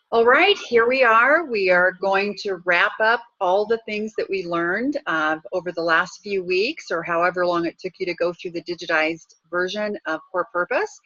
All right, here we are. We are going to wrap up all the things that we learned over the last few weeks or however long it took you to go through the digitized version of Core Purpose.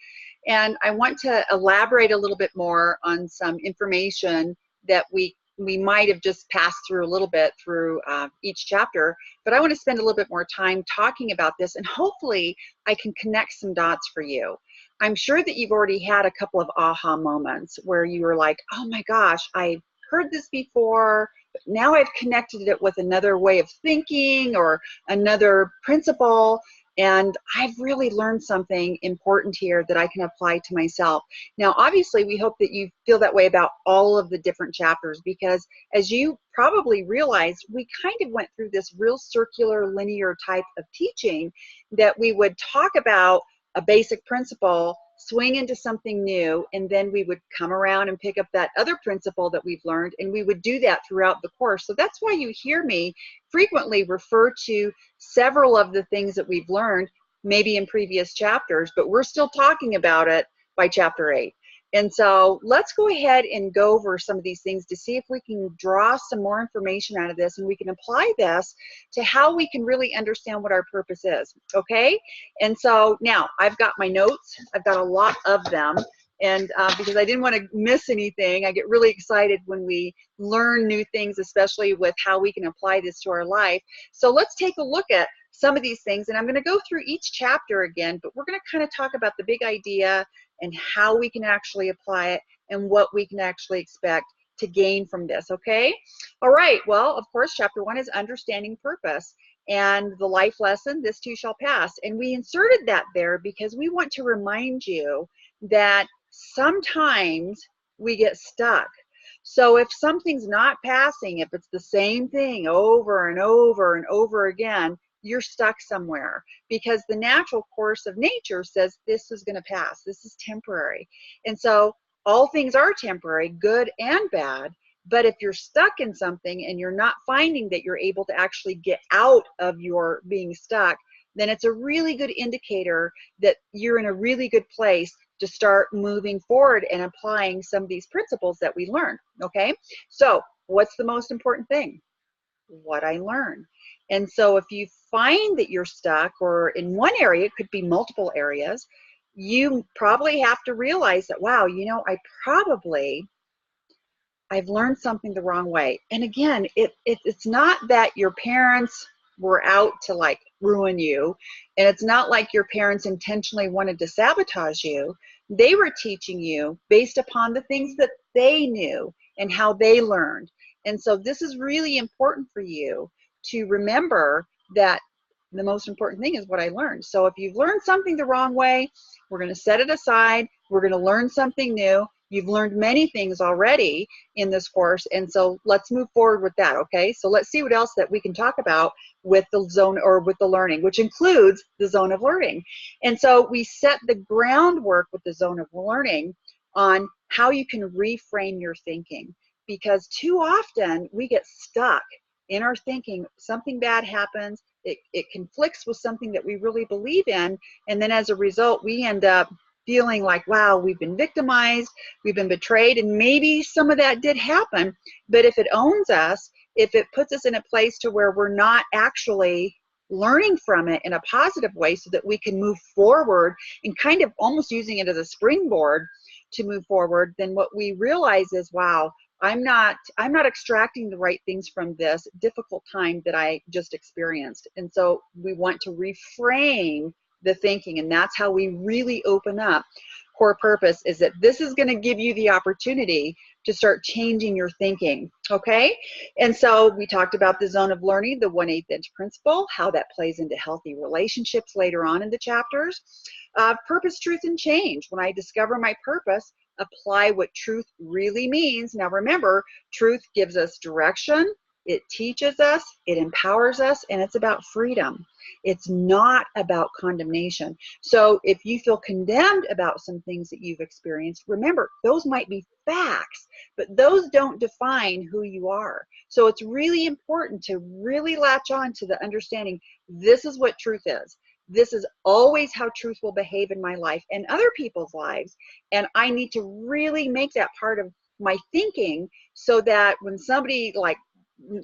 And I want to elaborate a little bit more on some information that we might have just passed through a little bit through each chapter, but I want to spend a little bit more time talking about this, and hopefully I can connect some dots for you. I'm sure that you've already had a couple of aha moments where you were like, oh my gosh, I heard this before, but now I've connected it with another way of thinking or another principle, and I've really learned something important here that I can apply to myself. Now, obviously, we hope that you feel that way about all of the different chapters, because as you probably realized, we kind of went through this real circular, linear type of teaching that we would talk about a basic principle, swing into something new, and then we would come around and pick up that other principle that we've learned, and we would do that throughout the course. So that's why you hear me frequently refer to several of the things that we've learned, maybe in previous chapters, but we're still talking about it by chapter 8. And so let's go ahead and go over some of these things to see if we can draw some more information out of this, and we can apply this to how we can really understand what our purpose is, okay? And so now I've got my notes. I've got a lot of them. And because I didn't want to miss anything, I get really excited when we learn new things, especially with how we can apply this to our life. So let's take a look at some of these things. And I'm going to go through each chapter again, but we're going to kind of talk about the big idea and how we can actually apply it and what we can actually expect to gain from this, okay? All right, well, of course, chapter 1 is understanding purpose. And the life lesson, this too shall pass. And we inserted that there because we want to remind you that sometimes we get stuck. So if something's not passing, if it's the same thing over and over and over again, you're stuck somewhere, because the natural course of nature says this is going to pass. This is temporary. And so all things are temporary, good and bad. But if you're stuck in something and you're not finding that you're able to actually get out of your being stuck, then it's a really good indicator that you're in a really good place to start moving forward and applying some of these principles that we learned, okay? So what's the most important thing? What I learned. And so if you find that you're stuck, or in one area, it could be multiple areas, you probably have to realize that, wow, you know, I've learned something the wrong way. And again, it's not that your parents were out to like ruin you, and it's not like your parents intentionally wanted to sabotage you. They were teaching you based upon the things that they knew and how they learned. And so this is really important for you to remember that the most important thing is what I learned. So if you've learned something the wrong way, we're going to set it aside. We're going to learn something new. You've learned many things already in this course, and so let's move forward with that, okay? So let's see what else that we can talk about with the zone, or with the learning, which includes the zone of learning. And so we set the groundwork with the zone of learning on how you can reframe your thinking, because too often we get stuck in our thinking. Something bad happens, it conflicts with something that we really believe in, and then as a result, we end up feeling like, wow, we've been victimized, we've been betrayed, and maybe some of that did happen, but if it owns us, if it puts us in a place to where we're not actually learning from it in a positive way so that we can move forward and kind of almost using it as a springboard to move forward, then what we realize is, wow, I'm not extracting the right things from this difficult time that I just experienced. And so we want to reframe the thinking, and that's how we really open up core purpose, is that this is going to give you the opportunity to start changing your thinking, okay? And so we talked about the zone of learning, the 1/8 inch principle, how that plays into healthy relationships later on in the chapters. Purpose, truth, and change. When I discover my purpose, apply what truth really means. Now remember, truth gives us direction, it teaches us, it empowers us, and it's about freedom. It's not about condemnation. So if you feel condemned about some things that you've experienced, remember, those might be facts, but those don't define who you are. So it's really important to really latch on to the understanding, this is what truth is. This is always how truth will behave in my life and other people's lives. And I need to really make that part of my thinking so that when somebody like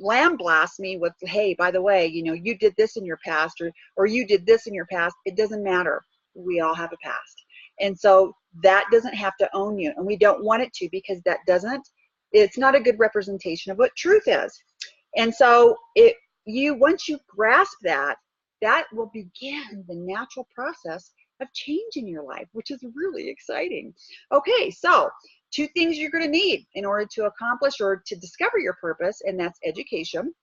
lambasts me with, hey, by the way, you know, you did this in your past, or you did this in your past, it doesn't matter. We all have a past. And so that doesn't have to own you. And we don't want it to, because that doesn't, it's not a good representation of what truth is. And so once you grasp that, that will begin the natural process of change in your life, which is really exciting. Okay, so 2 things you're going to need in order to accomplish or to discover your purpose, and that's education,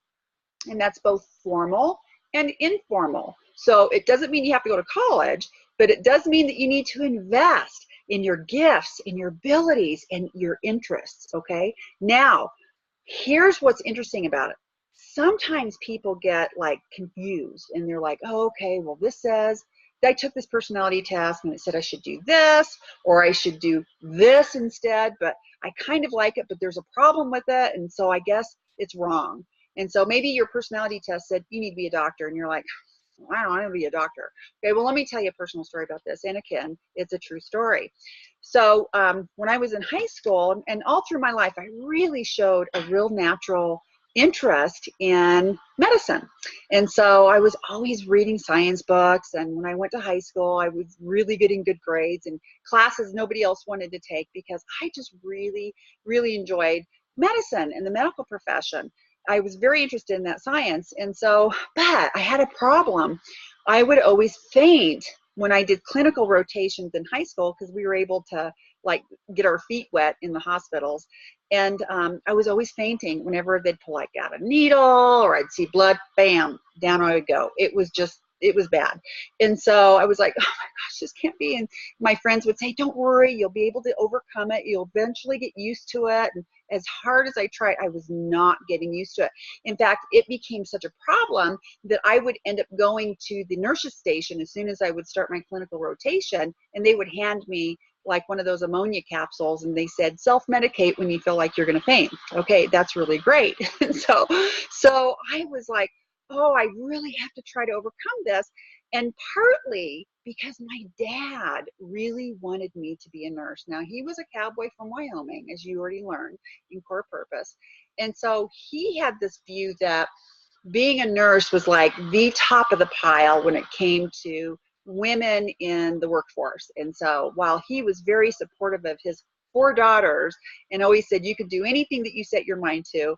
and that's both formal and informal. So it doesn't mean you have to go to college, but it does mean that you need to invest in your gifts, in your abilities, and your interests, okay? Now, here's what's interesting about it. Sometimes people get like confused and they're like, oh, okay, well, this says I took this personality test and it said I should do this, or I should do this instead, but I kind of like it, but there's a problem with it, and so I guess it's wrong. And so maybe your personality test said you need to be a doctor, and you're like, I don't want to be a doctor. Okay, well, let me tell you a personal story about this. And again, it's a true story. So when I was in high school and all through my life, I really showed a real natural interest in medicine. And so I was always reading science books. And when I went to high school, I was really getting good grades and classes nobody else wanted to take, because I just really, really enjoyed medicine and the medical profession. I was very interested in that science. And so, but I had a problem. I would always faint when I did clinical rotations in high school, because we were able to like get our feet wet in the hospitals. And I was always fainting whenever they'd pull like out a needle or I'd see blood, bam, down I would go. It was bad. And so I was like, oh my gosh, this can't be. And my friends would say, don't worry, you'll be able to overcome it. You'll eventually get used to it. And as hard as I tried, I was not getting used to it. In fact, it became such a problem that I would end up going to the nurse's station as soon as I would start my clinical rotation, and they would hand me like one of those ammonia capsules, and they said, self-medicate when you feel like you're going to faint. Okay, that's really great. And so I was like, oh, I really have to try to overcome this. And partly because my dad really wanted me to be a nurse. Now, he was a cowboy from Wyoming, as you already learned in Core Purpose. And so he had this view that being a nurse was like the top of the pile when it came to women in the workforce. And so while he was very supportive of his 4 daughters and always said you could do anything that you set your mind to,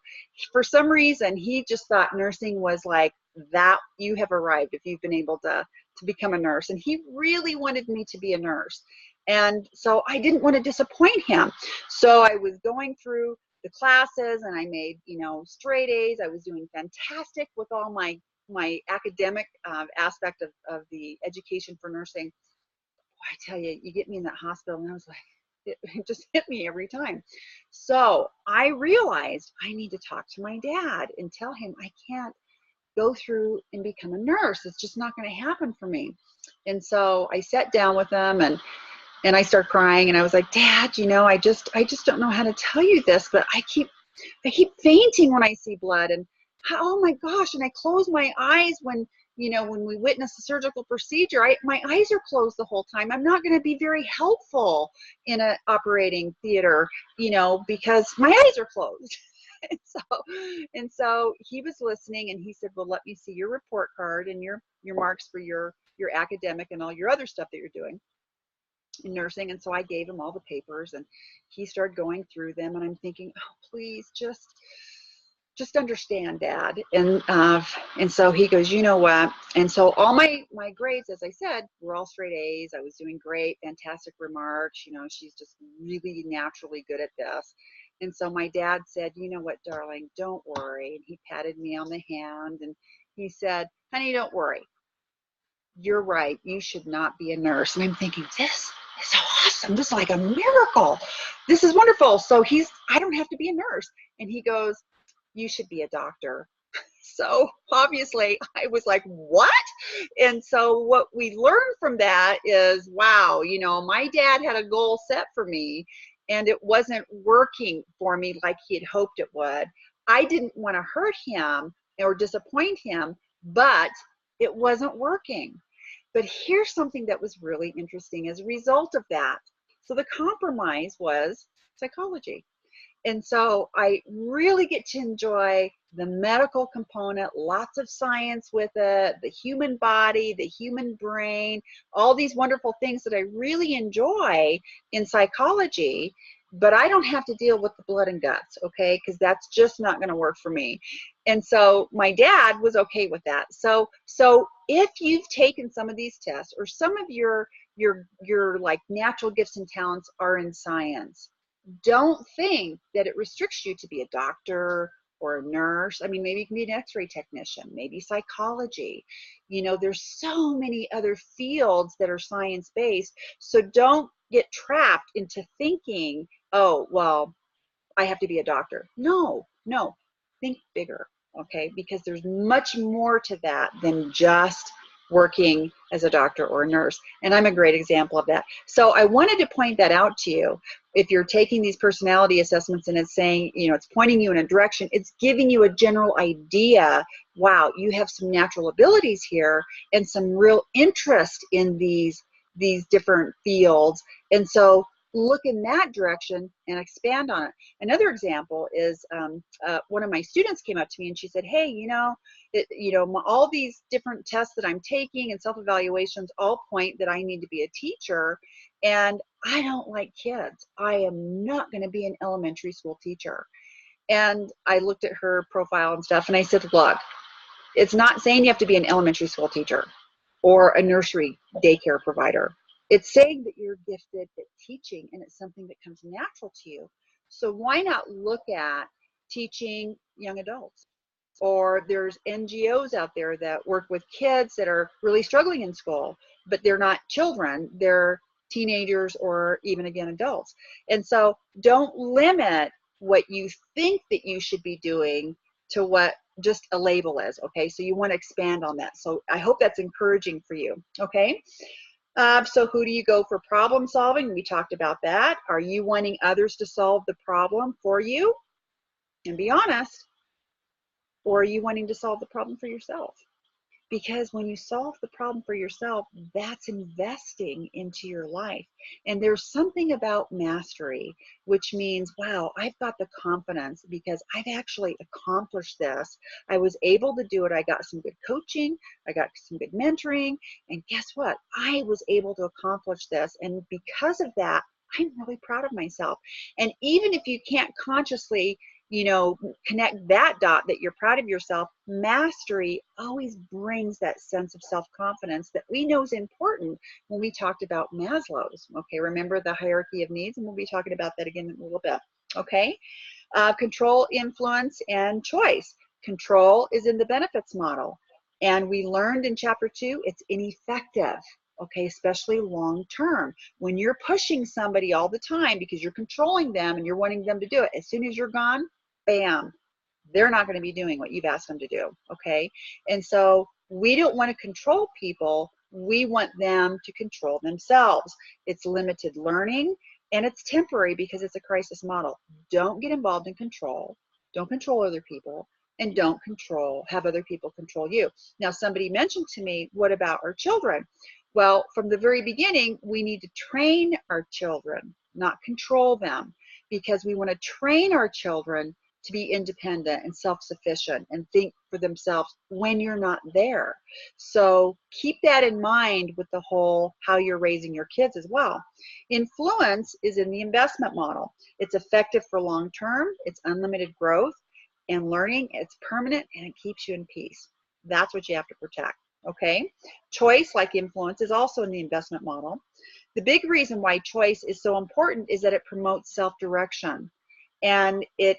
for some reason he just thought nursing was like that, you have arrived if you've been able to become a nurse. And he really wanted me to be a nurse. And so I didn't want to disappoint him. So I was going through the classes and I made, you know, straight A's. I was doing fantastic with all my academic aspect of the education for nursing. Boy, I tell you, you get me in that hospital and I was like, it just hit me every time. So I realized I need to talk to my dad and tell him I can't go through and become a nurse. It's just not going to happen for me. And so I sat down with him and I started crying and I was like, Dad, you know, I just don't know how to tell you this, but I keep fainting when I see blood. And oh my gosh, and I close my eyes when, you know, when we witness a surgical procedure, my eyes are closed the whole time. I'm not going to be very helpful in an operating theater, you know, because my eyes are closed. And so he was listening and he said, well, let me see your report card and your marks for your academic and all your other stuff that you're doing in nursing. And so I gave him all the papers and he started going through them, and I'm thinking, oh, please just understand, Dad. And so he goes, you know what? And so all my grades, as I said, were all straight A's. I was doing great, fantastic remarks. You know, she's just really naturally good at this. And so my dad said, you know what, darling, don't worry. And he patted me on the hand and he said, honey, don't worry. You're right. You should not be a nurse. And I'm thinking, this is so awesome. This is like a miracle. This is wonderful. So I don't have to be a nurse. And he goes, you should be a doctor. So obviously I was like, what? And so what we learned from that is, wow, you know, my dad had a goal set for me and it wasn't working for me like he had hoped it would. I didn't want to hurt him or disappoint him, but it wasn't working. But here's something that was really interesting as a result of that. So the compromise was psychology. And so I really get to enjoy the medical component, lots of science with it, the human body, the human brain, all these wonderful things that I really enjoy in psychology, but I don't have to deal with the blood and guts, okay? Because that's just not going to work for me. And so my dad was okay with that. So if you've taken some of these tests, or some of your like natural gifts and talents are in science, don't think that it restricts you to be a doctor or a nurse. I mean, maybe you can be an x-ray technician, maybe psychology. You know, there's so many other fields that are science-based. So don't get trapped into thinking, oh, well, I have to be a doctor. No, no, think bigger, okay? Because there's much more to that than just working as a doctor or a nurse. And I'm a great example of that. So I wanted to point that out to you. If you're taking these personality assessments and it's saying, you know, it's pointing you in a direction, it's giving you a general idea, wow, you have some natural abilities here and some real interest in these different fields. And so look in that direction and expand on it. Another example is one of my students came up to me and she said, hey, all these different tests that I'm taking and self-evaluations all point that I need to be a teacher, and I don't like kids. I am not going to be an elementary school teacher. And I looked at her profile and stuff, and I said, look, it's not saying you have to be an elementary school teacher or a nursery daycare provider. It's saying that you're gifted at teaching and it's something that comes natural to you. So why not look at teaching young adults? Or there's NGOs out there that work with kids that are really struggling in school, but they're not children, they're teenagers or even, again, adults. And so don't limit what you think that you should be doing to what just a label is, okay? So you want to expand on that. So I hope that's encouraging for you, okay? So who do you go for problem solving? We talked about that. Are you wanting others to solve the problem for you? And be honest. Or are you wanting to solve the problem for yourself? Because when you solve the problem for yourself, that's investing into your life. And there's something about mastery, which means, wow, I've got the confidence because I've actually accomplished this. I was able to do it. I got some good coaching. I got some good mentoring. And guess what? I was able to accomplish this. And because of that, I'm really proud of myself. And even if you can't consciously connect that dot that you're proud of yourself, mastery always brings that sense of self-confidence that we know is important when we talked about Maslow's. Okay, remember the hierarchy of needs, and we'll be talking about that again in a little bit. Okay, control, influence, and choice. Control is in the benefits model, and we learned in chapter 2 it's ineffective. Okay, especially long term. When you're pushing somebody all the time because you're controlling them and you're wanting them to do it, as soon as you're gone, bam, they're not going to be doing what you've asked them to do, okay? And so we don't want to control people. We want them to control themselves. It's limited learning, and it's temporary because it's a crisis model. Don't get involved in control. Don't control other people, and don't have other people control you. Now, somebody mentioned to me, what about our children? Well, from the very beginning, we need to train our children, not control them, because we want to train our children to be independent and self-sufficient and think for themselves when you're not there. So keep that in mind with the whole how you're raising your kids as well. Influence is in the investment model. It's effective for long term, it's unlimited growth and learning, it's permanent, and it keeps you in peace. That's what you have to protect. Okay, choice, like influence, is also in the investment model. The big reason why choice is so important is that it promotes self-direction, and it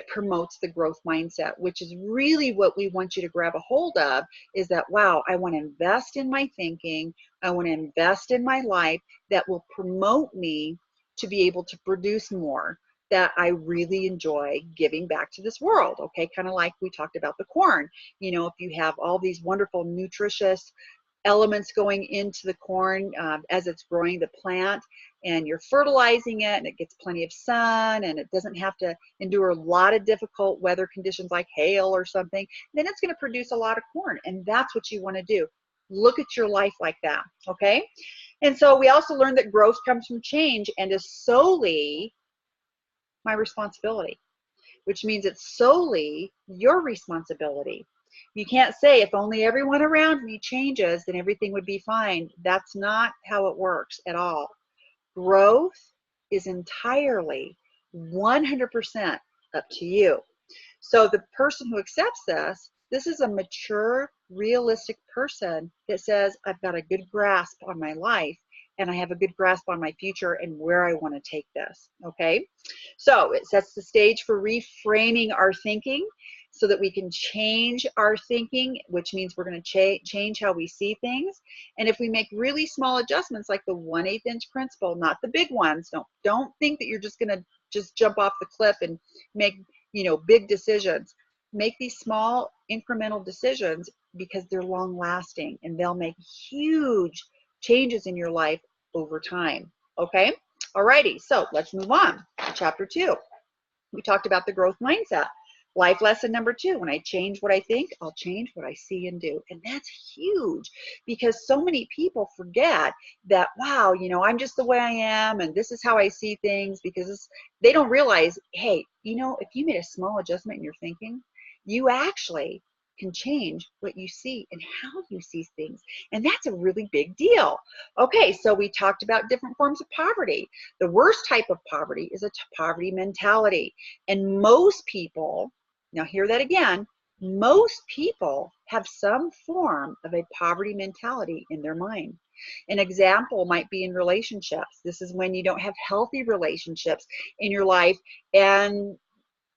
promotes the growth mindset, which is really what we want you to grab a hold of, is that, wow, I want to invest in my thinking, I want to invest in my life that will promote me to be able to produce more, that I really enjoy giving back to this world. Okay, kind of like we talked about the corn. If you have all these wonderful nutritious elements going into the corn as it's growing the plant, and you're fertilizing it and it gets plenty of sun and it doesn't have to endure a lot of difficult weather conditions like hail or something, then it's going to produce a lot of corn. And that's what you want to do. Look at your life like that. Okay, and so we also learned that growth comes from change and is solely my responsibility, which means it's solely your responsibility. You can't say, if only everyone around me changes, then everything would be fine. That's not how it works at all. Growth is entirely 100% up to you. So the person who accepts this is a mature, realistic person that says, I've got a good grasp on my life and I have a good grasp on my future and where I want to take this, okay? So it sets the stage for reframing our thinking so that we can change our thinking, which means we're going to change how we see things. And if we make really small adjustments like the 1/8 inch principle, not the big ones, don't think that you're just going to just jump off the cliff and make, big decisions. Make these small incremental decisions because they're long lasting and they'll make huge changes in your life over time. Okay? Alrighty, so let's move on to chapter 2. We talked about the growth mindset. Life lesson number 2, when I change what I think, I'll change what I see and do. And that's huge because so many people forget that, wow, I'm just the way I am and this is how I see things, because they don't realize, hey, if you made a small adjustment in your thinking, you actually can change what you see and how you see things. And that's a really big deal. Okay, so we talked about different forms of poverty. The worst type of poverty is a poverty mentality. And most people, now hear that again, most people have some form of a poverty mentality in their mind. An example might be in relationships. This is when you don't have healthy relationships in your life, and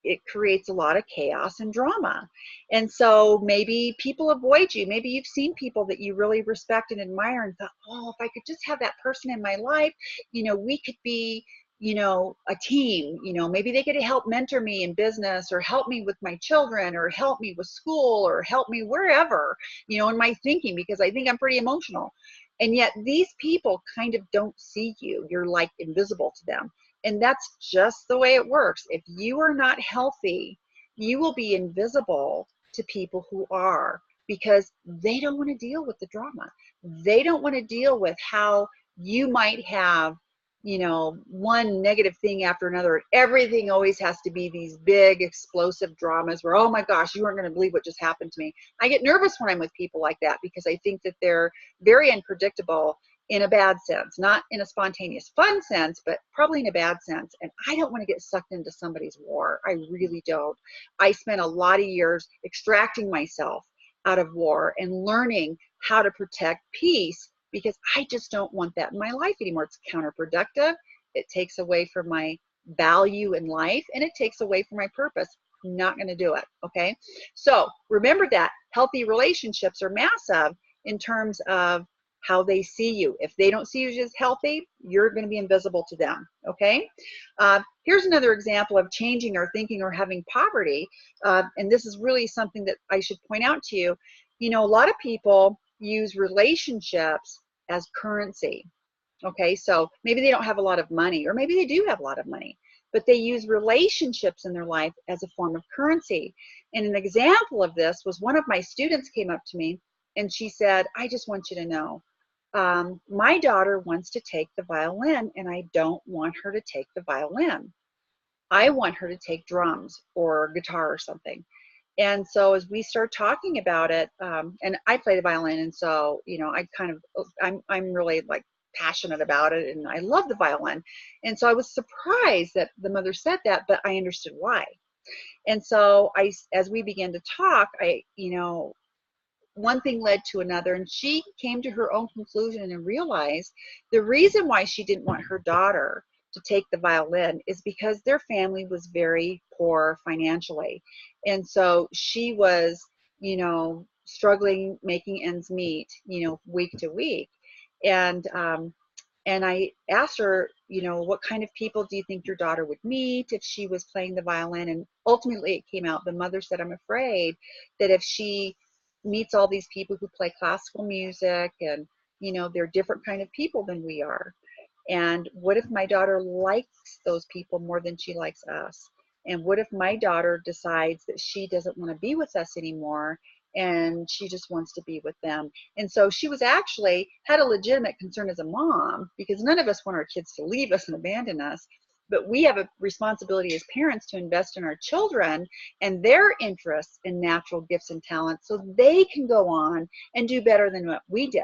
it creates a lot of chaos and drama. And so maybe people avoid you. Maybe you've seen people that you really respect and admire and thought, oh, if I could just have that person in my life, we could be, a team. Maybe they could help mentor me in business or help me with my children or help me with school or help me wherever, in my thinking, because I think I'm pretty emotional. And yet these people kind of don't see you. You're like invisible to them. And that's just the way it works. If you are not healthy, you will be invisible to people who are, because they don't want to deal with the drama. They don't want to deal with how you might have, one negative thing after another. Everything always has to be these big explosive dramas where, oh my gosh, you aren't going to believe what just happened to me. I get nervous when I'm with people like that because I think that they're very unpredictable in a bad sense, not in a spontaneous fun sense, but probably in a bad sense. And I don't want to get sucked into somebody's war. I really don't. I spent a lot of years extracting myself out of war and learning how to protect peace, because I just don't want that in my life anymore. It's counterproductive. It takes away from my value in life and it takes away from my purpose. I'm not going to do it. Okay. So remember that healthy relationships are massive in terms of how they see you. If they don't see you as healthy, you're going to be invisible to them. Okay. Here's another example of changing our thinking or having poverty. And this is really something that I should point out to you. A lot of people use relationships as currency. Okay. So maybe they don't have a lot of money, or maybe they do have a lot of money, but they use relationships in their life as a form of currency. And an example of this was one of my students came up to me and she said, I just want you to know, my daughter wants to take the violin and I don't want her to take the violin. I want her to take drums or guitar or something. And so as we start talking about it, and I play the violin, and so, I'm really like passionate about it and I love the violin. And so I was surprised that the mother said that, but I understood why. And so as we began to talk, one thing led to another, and she came to her own conclusion and realized the reason why she didn't want her daughter to take the violin is because their family was very poor financially. And so she was, struggling, making ends meet, week to week. And I asked her, what kind of people do you think your daughter would meet if she was playing the violin? And ultimately it came out, the mother said, I'm afraid that if she meets all these people who play classical music and, they're different kind of people than we are. And what if my daughter likes those people more than she likes us? And what if my daughter decides that she doesn't want to be with us anymore and she just wants to be with them? And so she was actually had a legitimate concern as a mom, because none of us want our kids to leave us and abandon us. but we have a responsibility as parents to invest in our children and their interests in natural gifts and talents so they can go on and do better than what we did.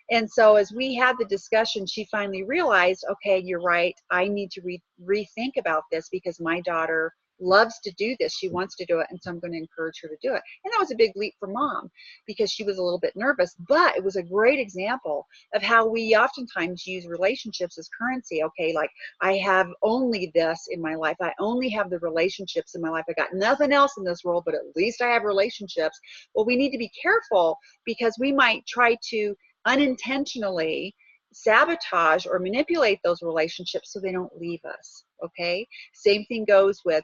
And so as we had the discussion, she finally realized, okay, you're right. I need to rethink about this because my daughter loves to do this. She wants to do it. And so I'm going to encourage her to do it. And that was a big leap for mom because she was a little bit nervous, but it was a great example of how we oftentimes use relationships as currency. Okay, like I have only this in my life. I only have the relationships in my life. I got nothing else in this world, but at least I have relationships. Well, we need to be careful because we might try to unintentionally sabotage or manipulate those relationships so they don't leave us. Okay, same thing goes with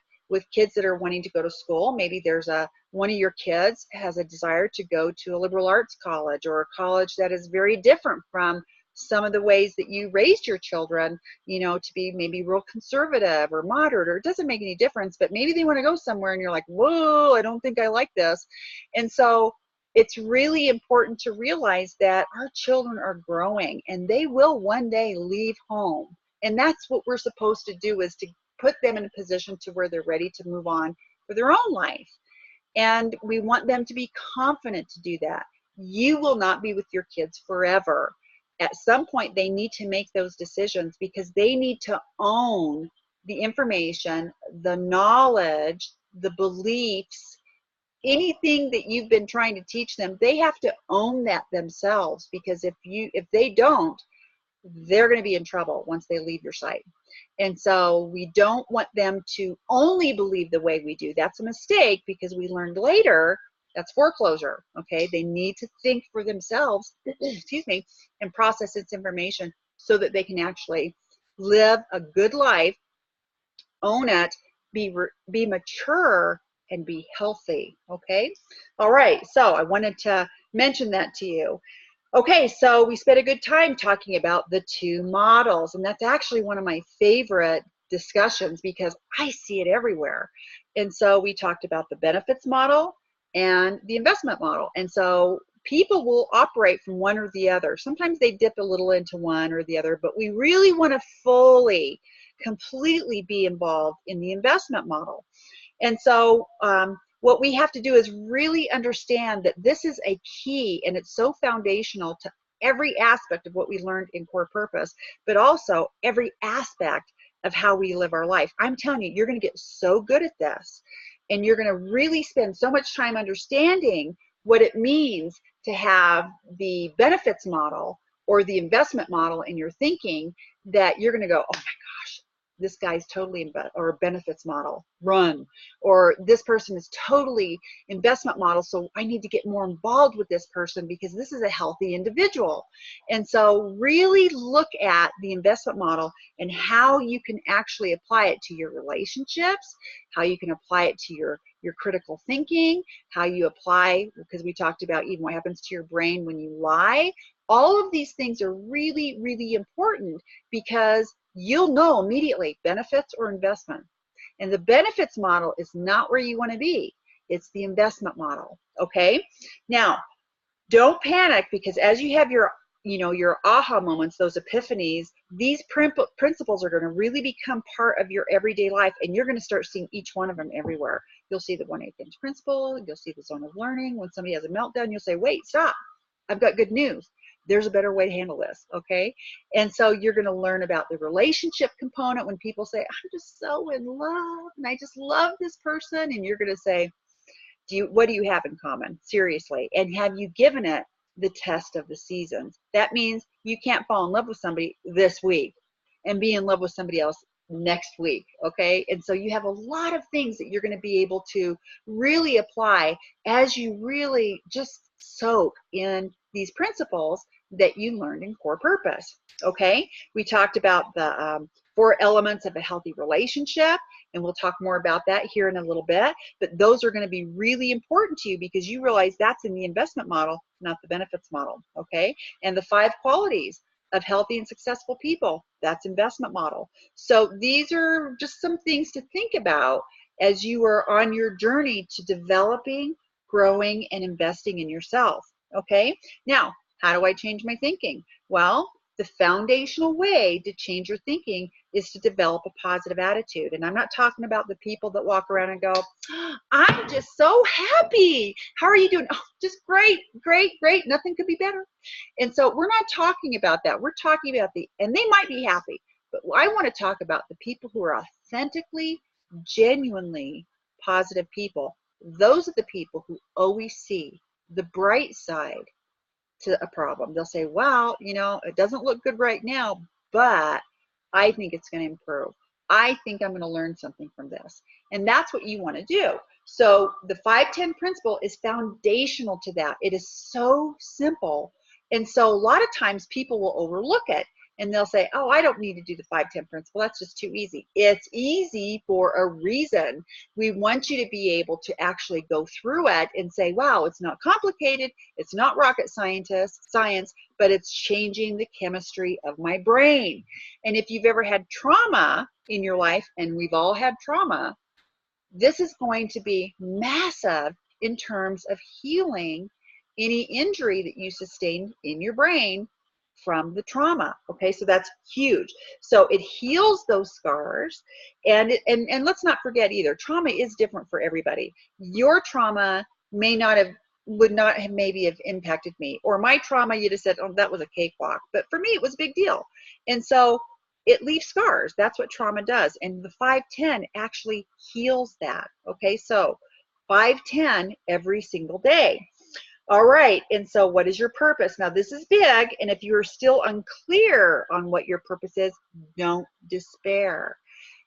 kids that are wanting to go to school. Maybe there's one of your kids has a desire to go to a liberal arts college or a college that is very different from some of the ways that you raised your children, you know, to be maybe real conservative or moderate, or it doesn't make any difference, but maybe they want to go somewhere and you're like, whoa, I don't think I like this. And so it's really important to realize that our children are growing and they will one day leave home. And that's what we're supposed to do, is to put them in a position to where they're ready to move on for their own life. And we want them to be confident to do that. You will not be with your kids forever. At some point, they need to make those decisions because they need to own the information, the knowledge, the beliefs, anything that you've been trying to teach them. They have to own that themselves, because if they don't, they're going to be in trouble once they leave your sight. And so we don't want them to only believe the way we do. That's a mistake, because we learned later that's foreclosure. Okay, they need to think for themselves, excuse me, and process this information so that they can actually live a good life, own it, be mature, and be healthy. Okay, all right, so I wanted to mention that to you. Okay, so we spent a good time talking about the two models, and that's actually one of my favorite discussions because I see it everywhere. And so we talked about the benefits model and the investment model. And so people will operate from one or the other. Sometimes they dip a little into one or the other, but we really want to fully, completely be involved in the investment model. And so what we have to do is really understand that this is a key, and it's so foundational to every aspect of what we learned in Core Purpose, but also every aspect of how we live our life. I'm telling you, you're going to get so good at this, and you're going to really spend so much time understanding what it means to have the benefits model or the investment model in your thinking, that you're going to go, oh my gosh, this guy's totally or benefits model, run, or this person is totally investment model, so I need to get more involved with this person because this is a healthy individual. And so really look at the investment model and how you can actually apply it to your relationships, how you can apply it to your critical thinking, how you apply, because we talked about even what happens to your brain when you lie. All of these things are really, really important, because you'll know immediately benefits or investment. And the benefits model is not where you want to be. It's the investment model. Okay. Now, don't panic, because as you have your aha moments, those epiphanies, these principles are going to really become part of your everyday life, and you're going to start seeing each one of them everywhere. You'll see the 1/8 inch principle. You'll see the zone of learning. When somebody has a meltdown, you'll say, wait, stop. I've got good news. There's a better way to handle this, okay? And so you're going to learn about the relationship component. When people say, I'm just so in love and I just love this person, and you're going to say, what do you have in common? Seriously. And have you given it the test of the seasons? That means you can't fall in love with somebody this week and be in love with somebody else next week, okay? And so you have a lot of things that you're going to be able to really apply as you really just soak in these principles that you learned in Core Purpose, okay? We talked about the 4 elements of a healthy relationship, and we'll talk more about that here in a little bit, but those are going to be really important to you because you realize that's in the investment model, not the benefits model, okay? And the 5 qualities of healthy and successful people, that's investment model. So these are just some things to think about as you are on your journey to developing, growing, and investing in yourself, okay? Now, how do I change my thinking? Well, the foundational way to change your thinking is to develop a positive attitude. And I'm not talking about the people that walk around and go, I'm just so happy. How are you doing? Oh, just great, great, great. Nothing could be better. And so we're not talking about that. We're talking about and they might be happy, but I want to talk about the people who are authentically, genuinely positive people. Those are the people who always see the bright side to a problem. They'll say, wow, it doesn't look good right now, but I think it's going to improve. I think I'm going to learn something from this. And that's what you want to do. So the 5-10 principle is foundational to that. It is so simple. And so a lot of times people will overlook it. And they'll say, oh, I don't need to do the 5-10 principle. That's just too easy. It's easy for a reason. We want you to be able to actually go through it and say, wow, it's not complicated. It's not rocket science, but it's changing the chemistry of my brain. And if you've ever had trauma in your life, and we've all had trauma, this is going to be massive in terms of healing any injury that you sustained in your brain from the trauma. Okay, so that's huge. So it heals those scars, and let's not forget either, trauma is different for everybody. Your trauma would not have maybe have impacted me, or my trauma, you'd have said, oh, that was a cakewalk, but for me it was a big deal. And so it leaves scars. That's what trauma does. And the 5-10 actually heals that. Okay, so 5-10 every single day. All right, and so what is your purpose? Now this is big, and if you're still unclear on what your purpose is, don't despair.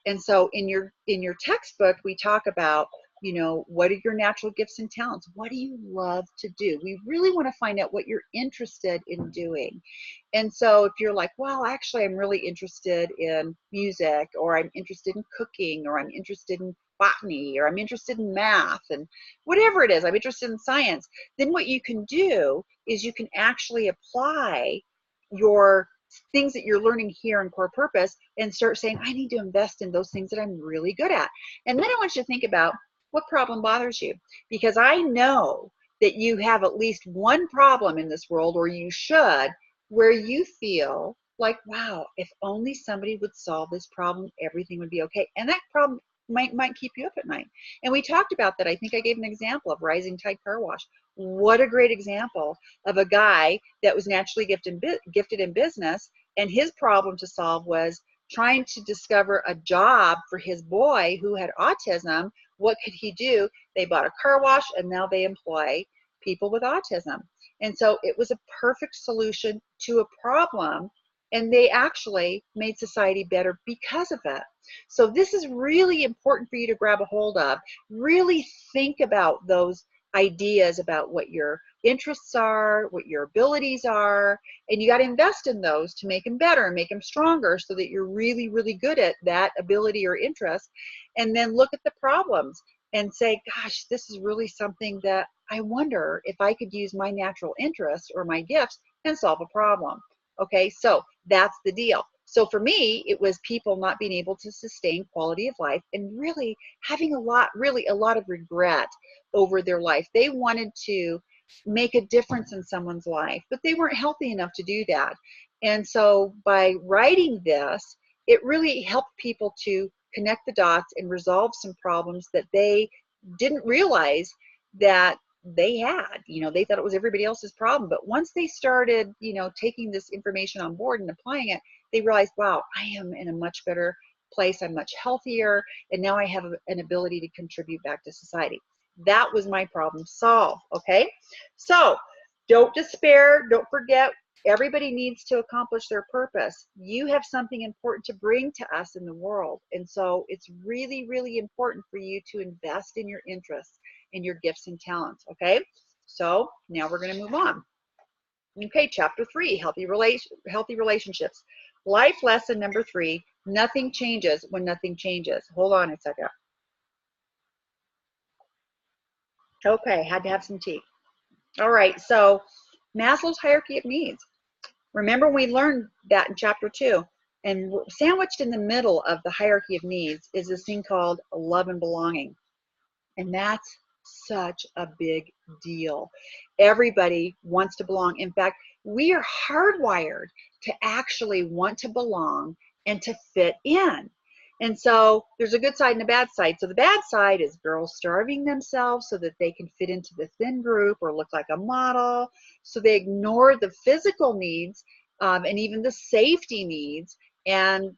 And so in your textbook, we talk about, what are your natural gifts and talents? What do you love to do? We really want to find out what you're interested in doing. And so if you're like, well, actually, I'm really interested in music, or I'm interested in cooking, or I'm interested in botany, or I'm interested in math, and whatever it is, I'm interested in science, then what you can do is you can actually apply your things that you're learning here in Core Purpose and start saying, I need to invest in those things that I'm really good at. And then I want you to think about what problem bothers you, because I know that you have at least one problem in this world, or you should, where you feel like, wow, if only somebody would solve this problem, everything would be okay. And that problem might keep you up at night. And we talked about that. I think I gave an example of Rising Tide Car Wash. What a great example of a guy that was naturally gifted in business, and his problem to solve was trying to discover a job for his boy who had autism. What could he do? They bought a car wash, and now they employ people with autism. And so it was a perfect solution to a problem, and they actually made society better because of it. So this is really important for you to grab a hold of. Really think about those ideas about what your interests are, what your abilities are, and you got to invest in those to make them better and make them stronger, so that you're really, really good at that ability or interest. And then look at the problems and say, gosh, this is really something that I wonder if I could use my natural interest or my gifts and solve a problem. Okay, so that's the deal. So for me, it was people not being able to sustain quality of life and really having a lot of regret over their life. They wanted to make a difference in someone's life, but they weren't healthy enough to do that. And so by writing this, it really helped people to connect the dots and resolve some problems that they didn't realize that they had. They thought it was everybody else's problem. But once they started, taking this information on board and applying it, they realized, wow, I am in a much better place. I'm much healthier. And now I have an ability to contribute back to society. That was my problem solved. Okay. So don't despair. Don't forget, everybody needs to accomplish their purpose. You have something important to bring to us in the world. And so it's really, really important for you to invest in your interests, in your gifts and talents. Okay. So now we're going to move on. Okay. Chapter 3, healthy relationships. Life lesson number 3, nothing changes when nothing changes. Hold on a second. Okay. Had to have some tea. All right. So Maslow's hierarchy of needs. Remember, we learned that in chapter 2, and sandwiched in the middle of the hierarchy of needs is this thing called love and belonging. And that's such a big deal. Everybody wants to belong. In fact, we are hardwired to actually want to belong and to fit in. And so there's a good side and a bad side. So the bad side is girls starving themselves so that they can fit into the thin group or look like a model. So they ignore the physical needs and even the safety needs and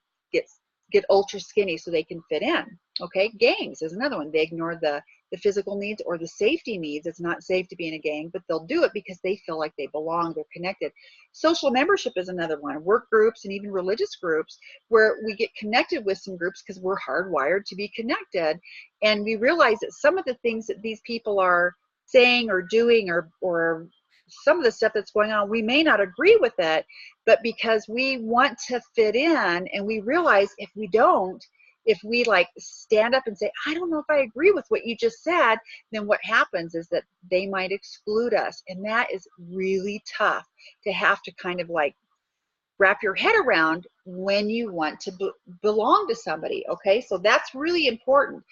get ultra skinny so they can fit in. Okay, gangs is another one. They ignore the physical needs or the safety needs. It's not safe to be in a gang, but they'll do it because they feel like they belong, they're connected. Social membership is another one. Work groups and even religious groups where we get connected with some groups because we're hardwired to be connected. And we realize that some of the things that these people are saying or doing or some of the stuff that's going on, we may not agree with it, but because we want to fit in and we realize if we don't, if we like stand up and say, I don't know if I agree with what you just said, then what happens is that they might exclude us. And that is really tough to have to kind of like wrap your head around when you want to belong to somebody. Okay, so that's really important.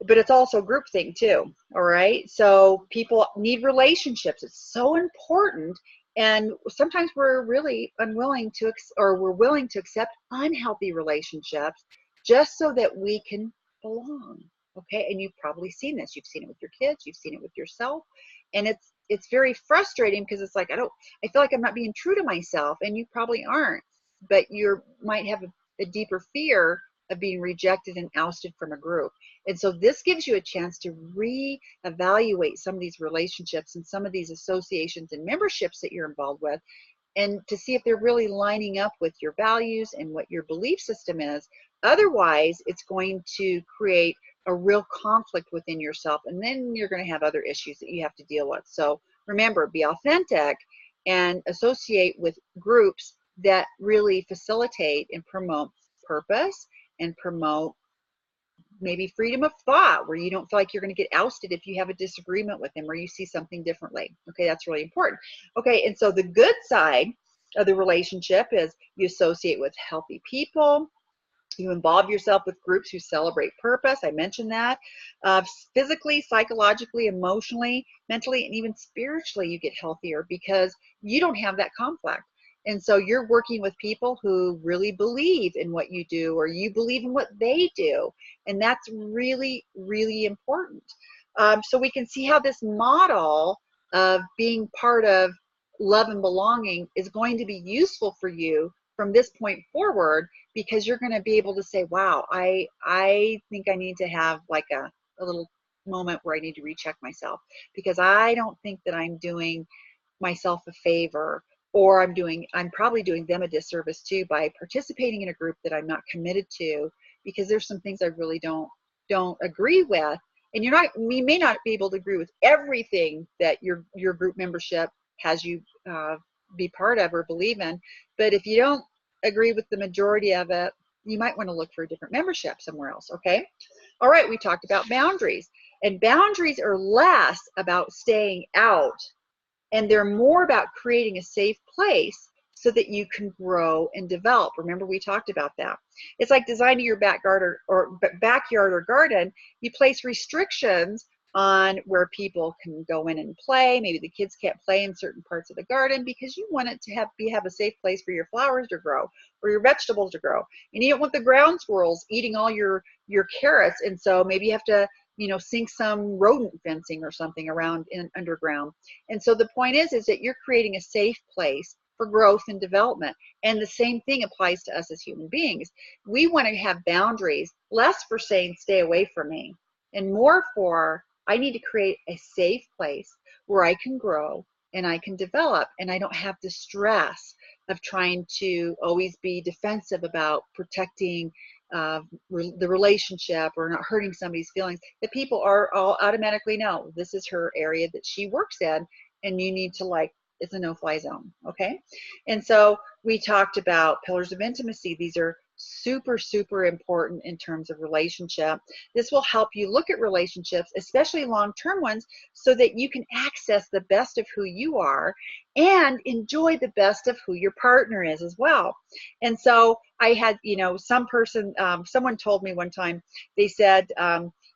But it's also a group thing too. All right, so people need relationships. It's so important. And sometimes we're really unwilling to, or we're willing to accept unhealthy relationships just so that we can belong. Okay, and you've probably seen this. You've seen it with your kids. You've seen it with yourself, and it's very frustrating because it's like I feel like I'm not being true to myself, and you probably aren't. But you might have a deeper fear of being rejected and ousted from a group. And so this gives you a chance to reevaluate some of these relationships and some of these associations and memberships that you're involved with, and to see if they're really lining up with your values and what your belief system is. Otherwise, it's going to create a real conflict within yourself, and then you're going to have other issues that you have to deal with. So remember, be authentic and associate with groups that really facilitate and promote purpose and promote maybe freedom of thought, where you don't feel like you're going to get ousted if you have a disagreement with them or you see something differently. Okay, that's really important. Okay, and so the good side of the relationship is you associate with healthy people. You involve yourself with groups who celebrate purpose. I mentioned that. Physically, psychologically, emotionally, mentally, and even spiritually, you get healthier because you don't have that conflict. And so you're working with people who really believe in what you do, or you believe in what they do. And that's really, really important. So we can see how this model of being part of love and belonging is going to be useful for you from this point forward, because you're going to be able to say, wow, I think I need to have like a little moment where I need to recheck myself, because I don't think that I'm doing myself a favor, or I'm probably doing them a disservice too by participating in a group that I'm not committed to, because there's some things I really don't agree with. And you may not be able to agree with everything that your group membership has you be part of or believe in, but if you don't agree with the majority of it, you might want to look for a different membership somewhere else. Okay, all right, we talked about boundaries, and boundaries are less about staying out and they're more about creating a safe place so that you can grow and develop. Remember, we talked about that. It's like designing your backyard or garden. You place restrictions on where people can go in and play. Maybe the kids can't play in certain parts of the garden because you want it to have a safe place for your flowers to grow or your vegetables to grow. And you don't want the ground squirrels eating all your carrots. And so maybe you have to sink some rodent fencing or something around underground. And so the point is that you're creating a safe place for growth and development. And the same thing applies to us as human beings. We want to have boundaries, less for saying, stay away from me, and more for, I need to create a safe place where I can grow and I can develop, and I don't have the stress of trying to always be defensive about protecting the relationship or not hurting somebody's feelings. The people are all automatically know this is her area that she works in, and you need to it's a no-fly zone. Okay, and so we talked about pillars of intimacy. These are super, super important in terms of relationship. This will help you look at relationships, especially long-term ones, so that you can access the best of who you are and enjoy the best of who your partner is as well. And so I had, someone told me one time, they said,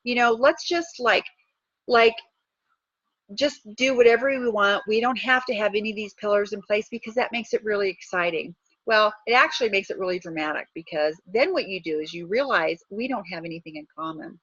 let's just like just do whatever we want. We don't have to have any of these pillars in place because that makes it really exciting. Well, it actually makes it really dramatic, because then what you do is you realize we don't have anything in common.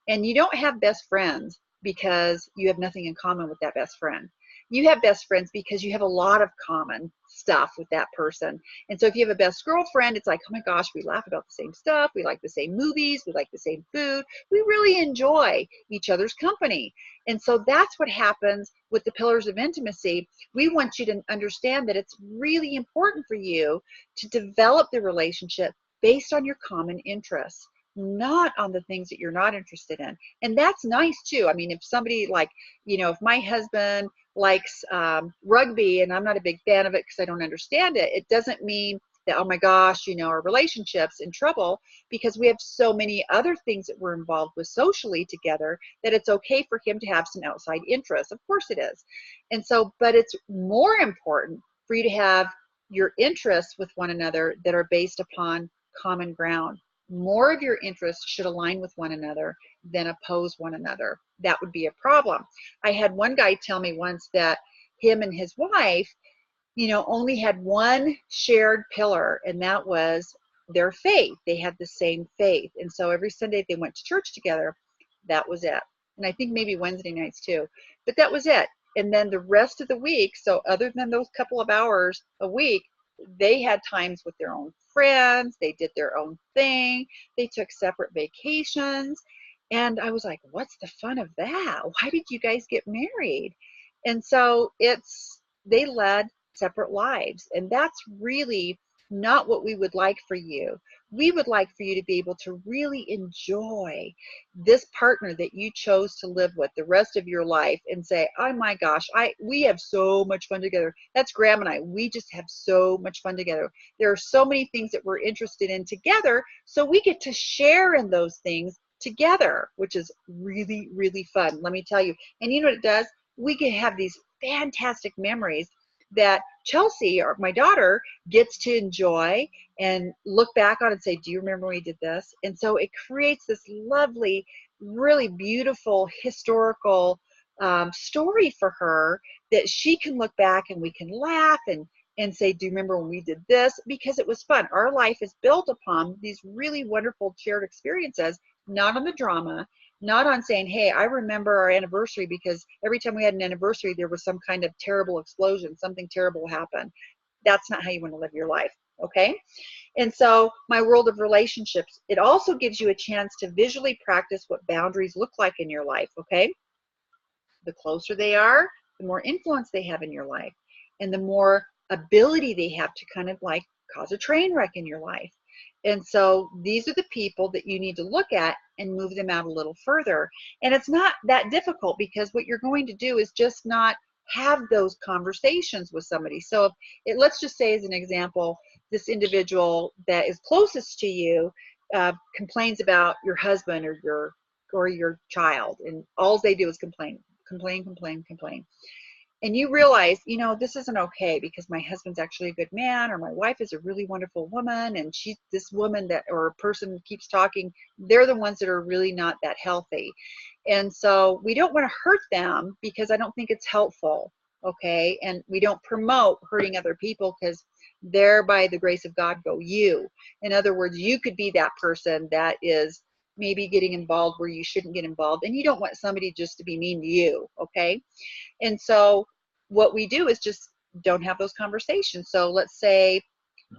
And you don't have best friends because you have nothing in common with that best friend. You have best friends because you have a lot of common stuff with that person. And so if you have a best girlfriend, it's like, oh my gosh, we laugh about the same stuff. We like the same movies. We like the same food. We really enjoy each other's company. And so that's what happens with the pillars of intimacy. We want you to understand that it's really important for you to develop the relationship based on your common interests, not on the things that you're not interested in. And that's nice too. I mean, if somebody like, if my husband likes rugby and I'm not a big fan of it because I don't understand it, it doesn't mean that, oh my gosh, our relationship's in trouble, because we have so many other things that we're involved with socially together that it's okay for him to have some outside interests. Of course it is. And so, but it's more important for you to have your interests with one another that are based upon common ground. More of your interests should align with one another than oppose one another. That would be a problem. I had one guy tell me once that him and his wife, only had one shared pillar, and that was their faith. They had the same faith. And so every Sunday they went to church together. That was it. And I think maybe Wednesday nights too, but that was it. And then the rest of the week, so other than those couple of hours a week, they had times with their own friends. They did their own thing. They took separate vacations. And I was like, what's the fun of that? Why did you guys get married? And so they led separate lives. And that's really not what we would like for you. We would like for you to be able to really enjoy this partner that you chose to live with the rest of your life and say, oh my gosh, we have so much fun together. That's Graham and I. We just have so much fun together. There are so many things that we're interested in together, so we get to share in those things together, which is really, really fun. Let me tell you. And you know what it does? We can have these fantastic memories that Chelsea, or my daughter, gets to enjoy and look back on and say, do you remember when we did this? And so it creates this lovely, really beautiful historical story for her that she can look back and we can laugh and say, do you remember when we did this? Because it was fun. Our life is built upon these really wonderful shared experiences, not on the drama, not on saying, hey, I remember our anniversary because every time we had an anniversary, there was some kind of terrible explosion, something terrible happened. That's not how you want to live your life, okay? And so my world of relationships, it also gives you a chance to visually practice what boundaries look like in your life, okay? The closer they are, the more influence they have in your life, and the more ability they have to kind of like cause a train wreck in your life. And so these are the people that you need to look at and move them out a little further. And it's not that difficult, because what you're going to do is just not have those conversations with somebody. So let's just say, as an example, this individual that is closest to you complains about your husband or your child, and all they do is complain. And you realize, this isn't okay, because my husband's actually a good man, or my wife is a really wonderful woman, and this woman or a person keeps talking, they're the ones that are really not that healthy. And so we don't want to hurt them, because I don't think it's helpful, okay? And we don't promote hurting other people, because there, by the grace of God, go you. In other words, you could be that person that is maybe getting involved where you shouldn't get involved, and you don't want somebody just to be mean to you, okay? And so what we do is just don't have those conversations. So let's say,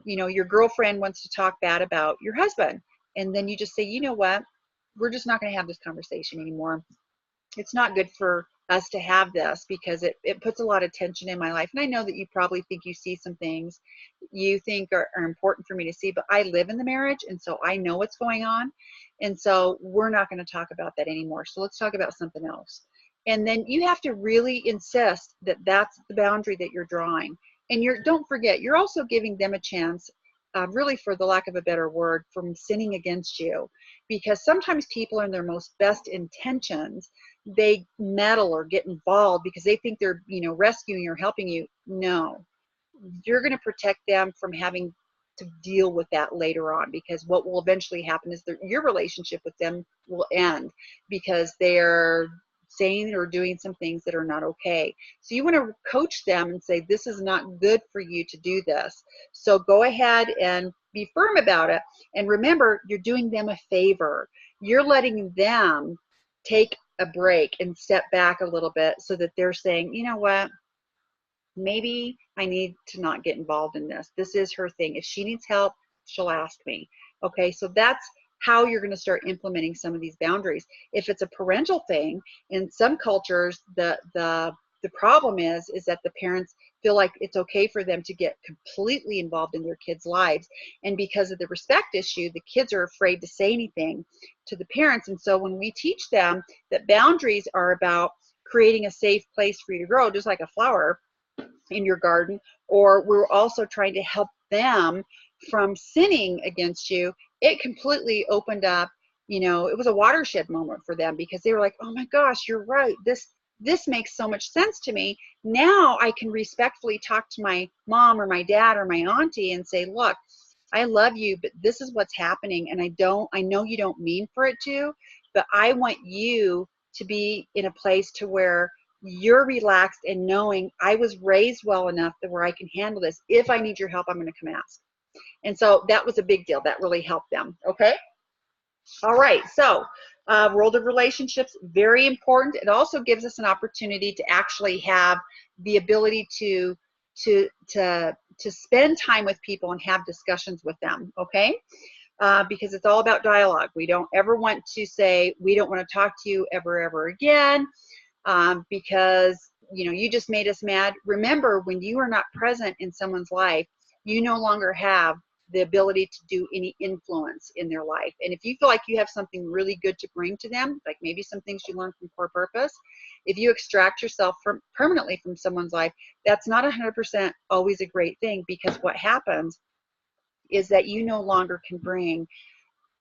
your girlfriend wants to talk bad about your husband, and then you just say, you know what, we're just not going to have this conversation anymore. It's not good for us to have this, because it puts a lot of tension in my life. And I know that you probably think you see some things you think are important for me to see, but I live in the marriage, and so I know what's going on. And so we're not going to talk about that anymore. So let's talk about something else. And then you have to really insist that that's the boundary that you're drawing. And don't forget, you're also giving them a chance, really, for the lack of a better word, from sinning against you. Because sometimes people, in their most best intentions, they meddle or get involved because they think they're, rescuing or helping you. No, you're going to protect them from having to deal with that later on, because what will eventually happen is your relationship with them will end, because they're saying or doing some things that are not okay. So you want to coach them and say, this is not good for you to do this. So go ahead and be firm about it. And remember, you're doing them a favor. You're letting them take a break and step back a little bit so that they're saying, you know what, maybe I need to not get involved in this. This is her thing. If she needs help, she'll ask me. Okay, so that's how you're going to start implementing some of these boundaries. If it's a parental thing, in some cultures, the problem is that the parents feel like it's okay for them to get completely involved in their kids' lives. And because of the respect issue, the kids are afraid to say anything to the parents. And so when we teach them that boundaries are about creating a safe place for you to grow, just like a flower in your garden, or we're also trying to help them from sinning against you, it completely opened up, you know, it was a watershed moment for them because they were like, oh my gosh, you're right. This makes so much sense to me. Now I can respectfully talk to my mom or my dad or my auntie and say, look, I love you, but this is what's happening. And I know you don't mean for it to, but I want you to be in a place to where you're relaxed and knowing I was raised well enough that where I can handle this. If I need your help, I'm going to come ask. And so that was a big deal. That really helped them. Okay. All right. So world of relationships, very important. It also gives us an opportunity to actually have the ability to spend time with people and have discussions with them. Okay. Because it's all about dialogue. We don't ever want to say, we don't want to talk to you ever again. Because you know, you just made us mad. Remember, when you are not present in someone's life, you no longer have the ability to do any influence in their life. And if you feel like you have something really good to bring to them, like maybe some things you learned from Core Purpose, if you extract yourself permanently from someone's life, that's not 100% always a great thing, because what happens is that you no longer can bring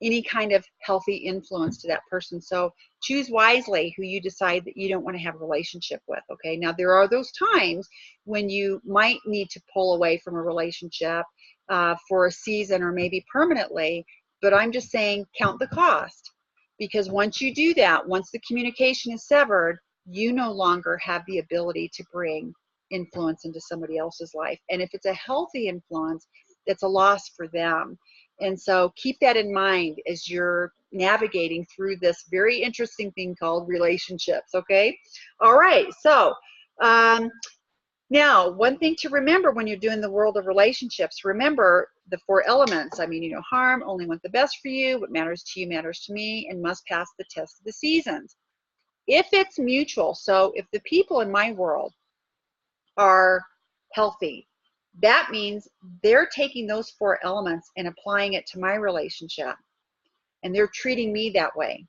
any kind of healthy influence to that person. So choose wisely who you decide that you don't want to have a relationship with. Okay, now there are those times when you might need to pull away from a relationship for a season or maybe permanently, but I'm just saying count the cost, because once you do that, once the communication is severed, you no longer have the ability to bring influence into somebody else's life. And if it's a healthy influence, that's a loss for them. And so keep that in mind as you're navigating through this very interesting thing called relationships. Okay. All right. So now, one thing to remember when you're doing the world of relationships, remember the 4 elements. I mean, you know, harm, only want the best for you, what matters to you matters to me, and must pass the test of the seasons. If it's mutual, so if the people in my world are healthy, that means they're taking those 4 elements and applying it to my relationship, and they're treating me that way.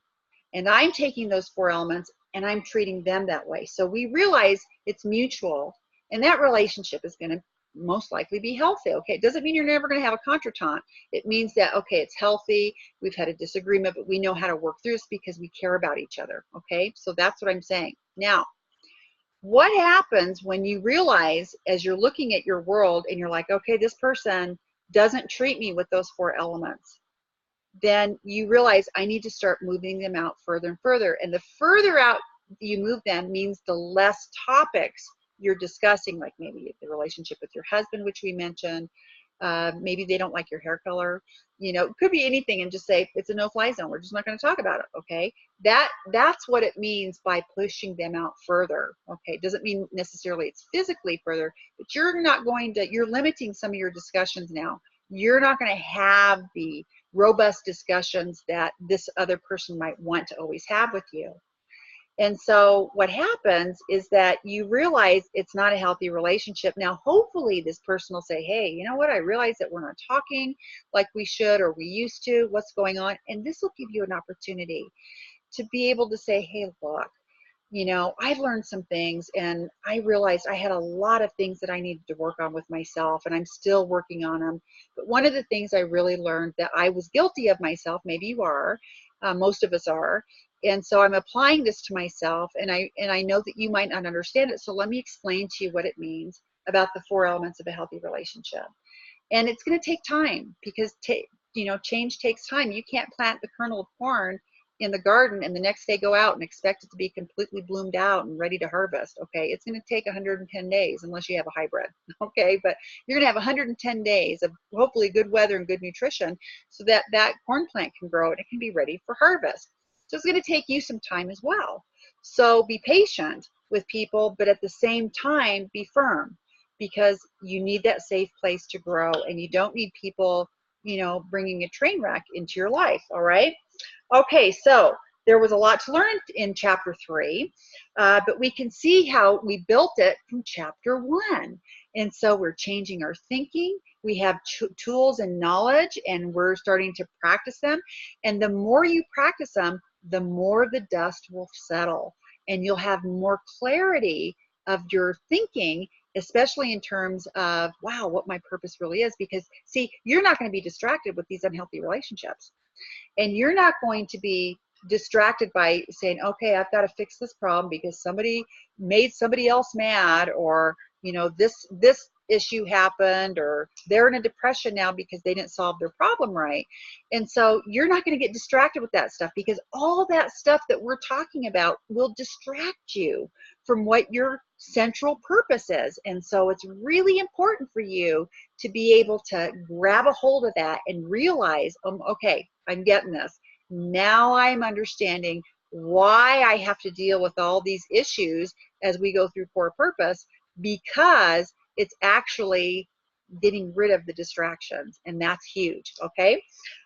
And I'm taking those 4 elements and I'm treating them that way. So we realize it's mutual, and that relationship is going to most likely be healthy. Okay, it doesn't mean you're never going to have a contretemps. It means that, okay, it's healthy, we've had a disagreement, but we know how to work through this because we care about each other. Okay, so that's what I'm saying. Now, what happens when you realize, as you're looking at your world and you're like, okay, this person doesn't treat me with those 4 elements? Then you realize I need to start moving them out further and further. And the further out you move them means the less topics you're discussing, like maybe the relationship with your husband, which we mentioned. Maybe they don't like your hair color. You know, it could be anything, and just say it's a no-fly zone. We're just not going to talk about it. Okay, that's what it means by pushing them out further. Okay, it doesn't mean necessarily it's physically further, but you're limiting some of your discussions now. You're not going to have the robust discussions that this other person might want to always have with you. And so what happens is that you realize it's not a healthy relationship. Now, hopefully this person will say, hey, you know what? I realize that we're not talking like we should or we used to. What's going on? And this will give you an opportunity to be able to say, hey, look, you know, I've learned some things, and I realized I had a lot of things that I needed to work on with myself, and I'm still working on them. But one of the things I really learned that I was guilty of myself, maybe you are, most of us are, and so I'm applying this to myself, and I know that you might not understand it, so let me explain to you what it means about the 4 elements of a healthy relationship. And it's going to take time, because you know, change takes time. You can't plant the kernel of corn in the garden and the next day go out and expect it to be completely bloomed out and ready to harvest. Okay, it's going to take 110 days unless you have a hybrid. Okay, but you're going to have 110 days of hopefully good weather and good nutrition so that that corn plant can grow and it can be ready for harvest. So it's going to take you some time as well. So be patient with people, but at the same time be firm, because you need that safe place to grow, and you don't need people, you know, bringing a train wreck into your life. All right. Okay, so there was a lot to learn in chapter 3, but we can see how we built it from chapter 1. And so we're changing our thinking. We have tools and knowledge, and we're starting to practice them. And the more you practice them, the more the dust will settle, and you'll have more clarity of your thinking, especially in terms of, wow, what my purpose really is. Because see, you're not going to be distracted with these unhealthy relationships. And you're not going to be distracted by saying, okay, I've got to fix this problem because somebody made somebody else mad, or, you know, this issue happened, or they're in a depression now because they didn't solve their problem right. And so you're not going to get distracted with that stuff, because all that stuff that we're talking about will distract you from what your central purpose is. And so it's really important for you to be able to grab a hold of that and realize, okay, I'm getting this. Now I'm understanding why I have to deal with all these issues as we go through core purpose, because it's actually getting rid of the distractions, and that's huge. Okay.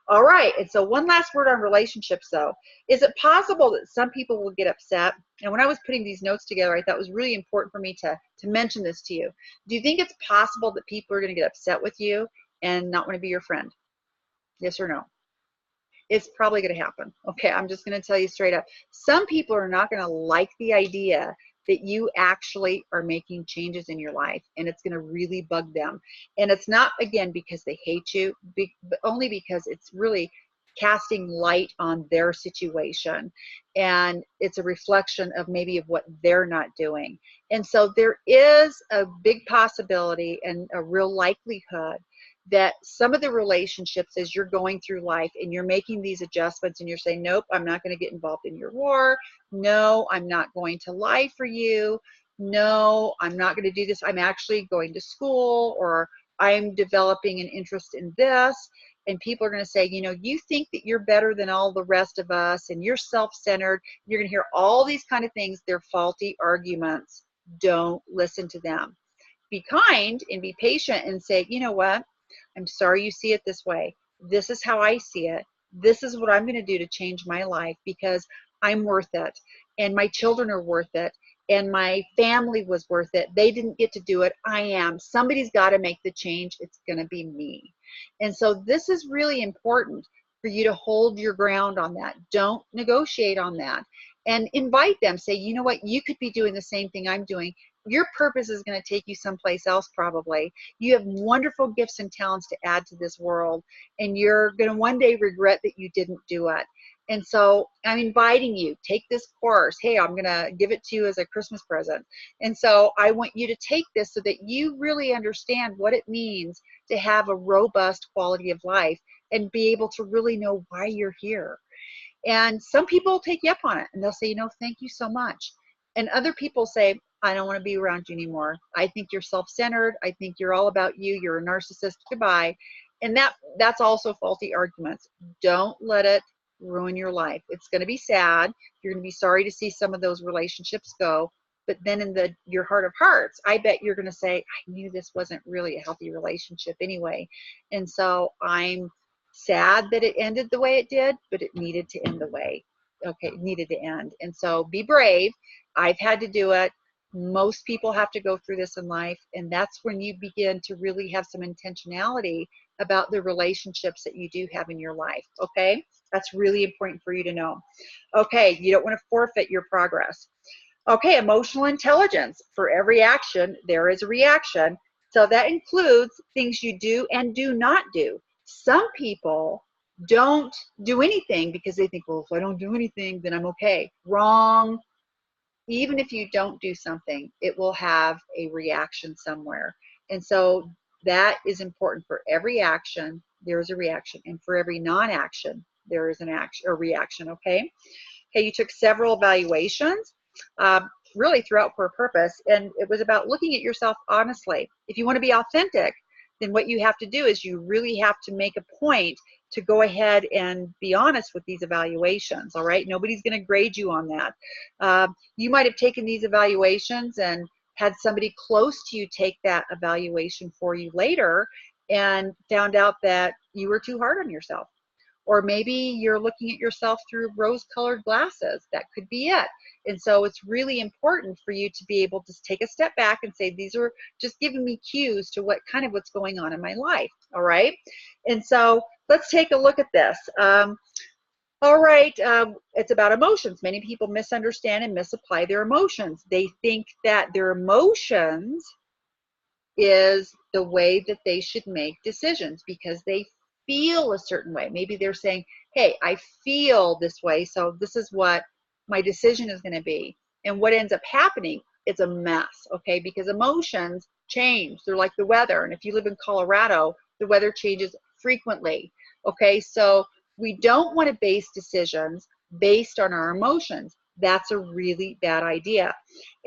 All right. And so one last word on relationships though. Is it possible that some people will get upset? And when I was putting these notes together, I thought it was really important for me to mention this to you. Do you think it's possible that people are going to get upset with you and not want to be your friend? Yes or no? It's probably going to happen. Okay, I'm just going to tell you straight up. Some people are not going to like the idea that you actually are making changes in your life, and it's going to really bug them. And it's not, again, because they hate you, but only because it's really casting light on their situation, and it's a reflection of maybe of what they're not doing. And so there is a big possibility and a real likelihood that some of the relationships, as you're going through life and you're making these adjustments and you're saying, nope, I'm not going to get involved in your war. No, I'm not going to lie for you. No, I'm not going to do this. I'm actually going to school, or I'm developing an interest in this. And people are going to say, you know, you think that you're better than all the rest of us, and you're self-centered. You're going to hear all these kind of things. They're faulty arguments. Don't listen to them. Be kind and be patient and say, you know what? I'm sorry you see it this way. This is how I see it. This is what I'm going to do to change my life, because I'm worth it, and my children are worth it, and my family was worth it. They didn't get to do it. I am. Somebody's got to make the change. It's going to be me. And so this is really important for you to hold your ground on that. Don't negotiate on that. And invite them. Say, you know what? You could be doing the same thing I'm doing. Your purpose is going to take you someplace else probably. You have wonderful gifts and talents to add to this world, and you're going to one day regret that you didn't do it. And so I'm inviting you, take this course. Hey, I'm going to give it to you as a Christmas present. And so I want you to take this so that you really understand what it means to have a robust quality of life and be able to really know why you're here. And some people will take you up on it, and they'll say, you know, thank you so much. And other people say, I don't want to be around you anymore. I think you're self-centered. I think you're all about you. You're a narcissist. Goodbye. And that's also faulty arguments. Don't let it ruin your life. It's going to be sad. You're going to be sorry to see some of those relationships go. But then in your heart of hearts, I bet you're going to say, I knew this wasn't really a healthy relationship anyway. And so I'm sad that it ended the way it did, but it needed to end the way. Okay, it needed to end. And so be brave. I've had to do it. Most people have to go through this in life, and that's when you begin to really have some intentionality about the relationships that you do have in your life. Okay, that's really important for you to know. Okay, you don't want to forfeit your progress. Okay, emotional intelligence. For every action, there is a reaction. So that includes things you do and do not do. Some people don't do anything because they think, well, if I don't do anything, then I'm okay. Wrong. Even if you don't do something, it will have a reaction somewhere. And so that is important. For every action, there is a reaction. And for every non-action, there is an action or reaction, okay? Okay, you took several evaluations, really throughout Core Purpose, and it was about looking at yourself honestly. If you want to be authentic, then what you have to do is you really have to make a point to go ahead and be honest with these evaluations, all right? Nobody's going to grade you on that. You might have taken these evaluations and had somebody close to you take that evaluation for you later and found out that you were too hard on yourself. Or maybe you're looking at yourself through rose-colored glasses. That could be it. And so it's really important for you to be able to take a step back and say, these are just giving me cues to what's going on in my life, all right? And so let's take a look at this. All right, it's about emotions. Many people misunderstand and misapply their emotions. They think that their emotions is the way that they should make decisions because they feel a certain way. Maybe they're saying, hey, I feel this way, so this is what my decision is going to be. And what ends up happening, it's a mess, okay? Because emotions change. They're like the weather. And if you live in Colorado, the weather changes frequently, okay? So we don't want to base decisions based on our emotions. That's a really bad idea.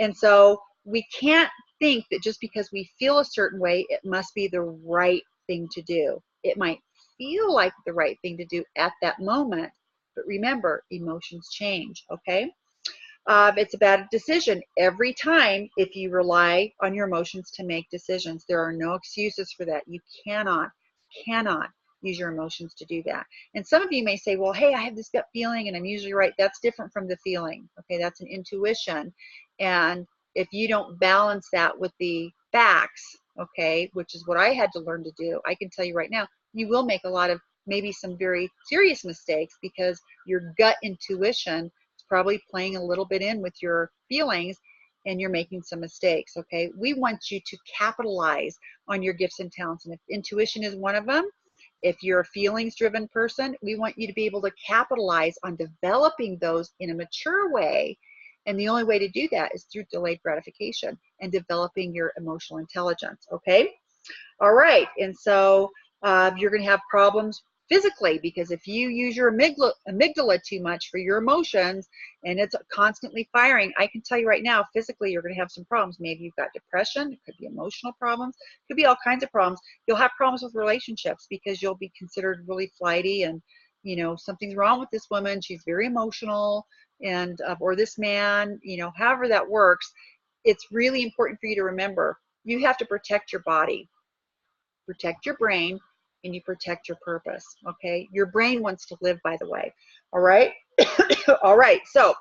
And so we can't think that just because we feel a certain way, it must be the right thing to do. It might feel like the right thing to do at that moment, but remember, emotions change, okay? It's a bad decision every time if you rely on your emotions to make decisions. There are no excuses for that. You cannot use your emotions to do that. And some of you may say, well, hey, I have this gut feeling and I'm usually right. That's different from the feeling, okay? That's an intuition. And if you don't balance that with the facts, okay, which is what I had to learn to do, I can tell you right now, you will make a lot of maybe some very serious mistakes because your gut intuition is probably playing a little bit in with your feelings and you're making some mistakes, okay? We want you to capitalize on your gifts and talents. And if intuition is one of them, if you're a feelings-driven person, we want you to be able to capitalize on developing those in a mature way. And the only way to do that is through delayed gratification and developing your emotional intelligence, okay? All right, and so you're going to have problems physically because if you use your amygdala too much for your emotions and it's constantly firing, I can tell you right now, physically you're going to have some problems. Maybe you've got depression, it could be emotional problems, it could be all kinds of problems. You'll have problems with relationships because you'll be considered really flighty and, you know, something's wrong with this woman, she's very emotional, and or this man, you know, however that works. It's really important for you to remember, you have to protect your body, protect your brain, and you protect your purpose, okay? Your brain wants to live, by the way, all right? All right, so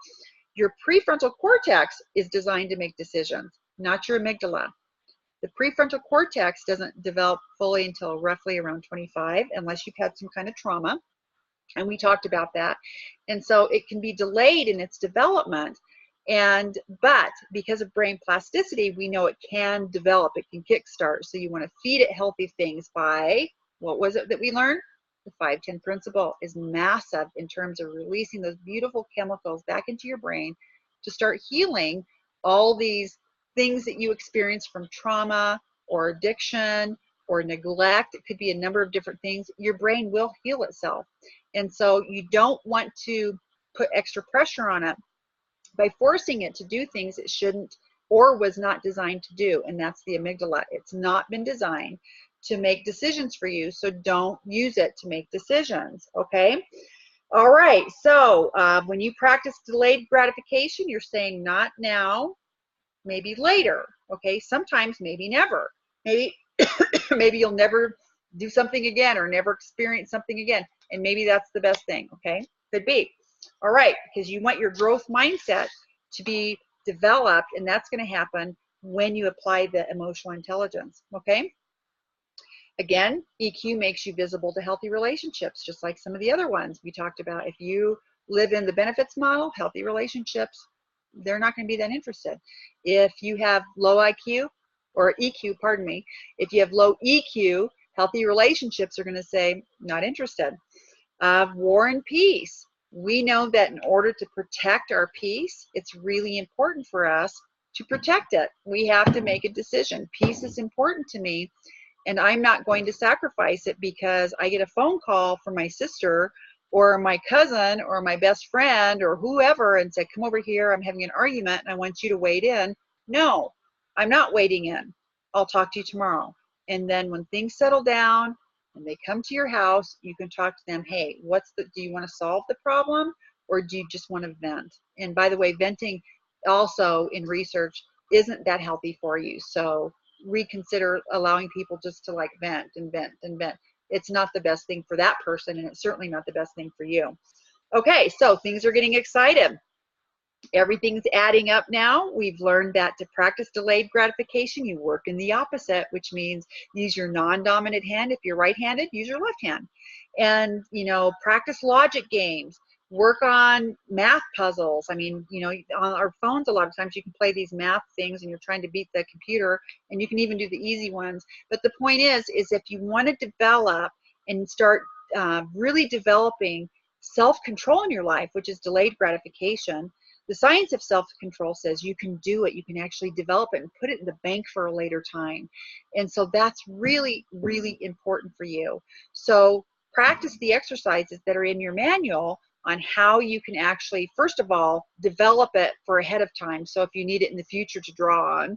your prefrontal cortex is designed to make decisions, not your amygdala. The prefrontal cortex doesn't develop fully until roughly around 25, unless you've had some kind of trauma, and we talked about that. And so it can be delayed in its development, but because of brain plasticity, we know it can develop, it can kickstart. So you want to feed it healthy things by, what was it that we learned? The 5-10 principle is massive in terms of releasing those beautiful chemicals back into your brain to start healing all these things that you experience from trauma or addiction or neglect. It could be a number of different things. Your brain will heal itself. And so you don't want to put extra pressure on it by forcing it to do things it shouldn't or was not designed to do, and that's the amygdala. It's not been designed to make decisions for you, so don't use it to make decisions, okay? All right, so when you practice delayed gratification, you're saying not now, maybe later, okay? Sometimes maybe never. Maybe, maybe you'll never do something again or never experience something again, and maybe that's the best thing, okay? Could be. All right, because you want your growth mindset to be developed, and that's going to happen when you apply the emotional intelligence, okay? Again, EQ makes you visible to healthy relationships, just like some of the other ones we talked about. If you live in the benefits model, healthy relationships, they're not going to be that interested. If you have low IQ, or EQ, pardon me, if you have low EQ, healthy relationships are going to say, not interested. War and peace. We know that in order to protect our peace, it's really important for us to protect it. We have to make a decision. Peace is important to me, and I'm not going to sacrifice it because I get a phone call from my sister or my cousin or my best friend or whoever and said, come over here, I'm having an argument and I want you to wade in. No, I'm not wading in. I'll talk to you tomorrow. And then when things settle down and they come to your house, you can talk to them, hey, do you want to solve the problem or do you just want to vent? And by the way, venting also in research isn't that healthy for you. So reconsider allowing people just to like vent and vent and vent. It's not the best thing for that person, and it's certainly not the best thing for you. Okay, so things are getting excited. Everything's adding up now. We've learned that to practice delayed gratification, you work in the opposite, which means use your non-dominant hand. If you're right-handed, use your left hand. And, you know, practice logic games. Work on math puzzles. I mean, you know, on our phones, a lot of times you can play these math things and you're trying to beat the computer, and you can even do the easy ones. But the point is if you want to develop and start really developing self-control in your life, which is delayed gratification, the science of self-control says you can do it. You can actually develop it and put it in the bank for a later time. And so that's really, really important for you. So practice the exercises that are in your manual on how you can actually, first of all, develop it for ahead of time. So if you need it in the future to draw on.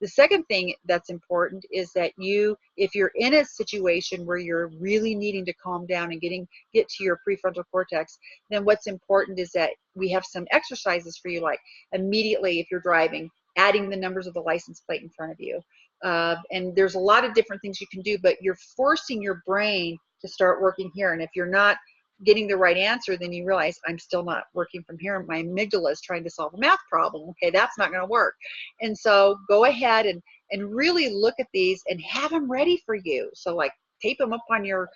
The second thing that's important is that if you're in a situation where you're really needing to calm down and get to your prefrontal cortex, then what's important is that we have some exercises for you, like immediately if you're driving, adding the numbers of the license plate in front of you. And there's a lot of different things you can do, but you're forcing your brain to start working here. And if you're not getting the right answer, then you realize I'm still not working from here. My amygdala is trying to solve a math problem. Okay, that's not going to work. And so go ahead and really look at these and have them ready for you. So like tape them up on your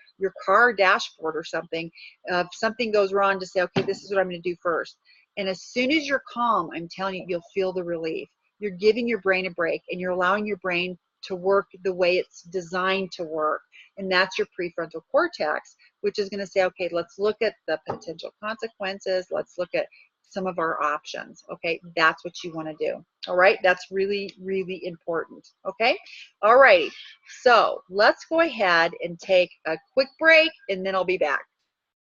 car dashboard or something. If something goes wrong, to say, okay, this is what I'm going to do first. And as soon as you're calm, I'm telling you, you'll feel the relief. You're giving your brain a break, and you're allowing your brain to work the way it's designed to work. And that's your prefrontal cortex, which is going to say, okay, let's look at the potential consequences. Let's look at some of our options. Okay, that's what you want to do. All right, that's really, really important. Okay, all right. So let's go ahead and take a quick break, and then I'll be back.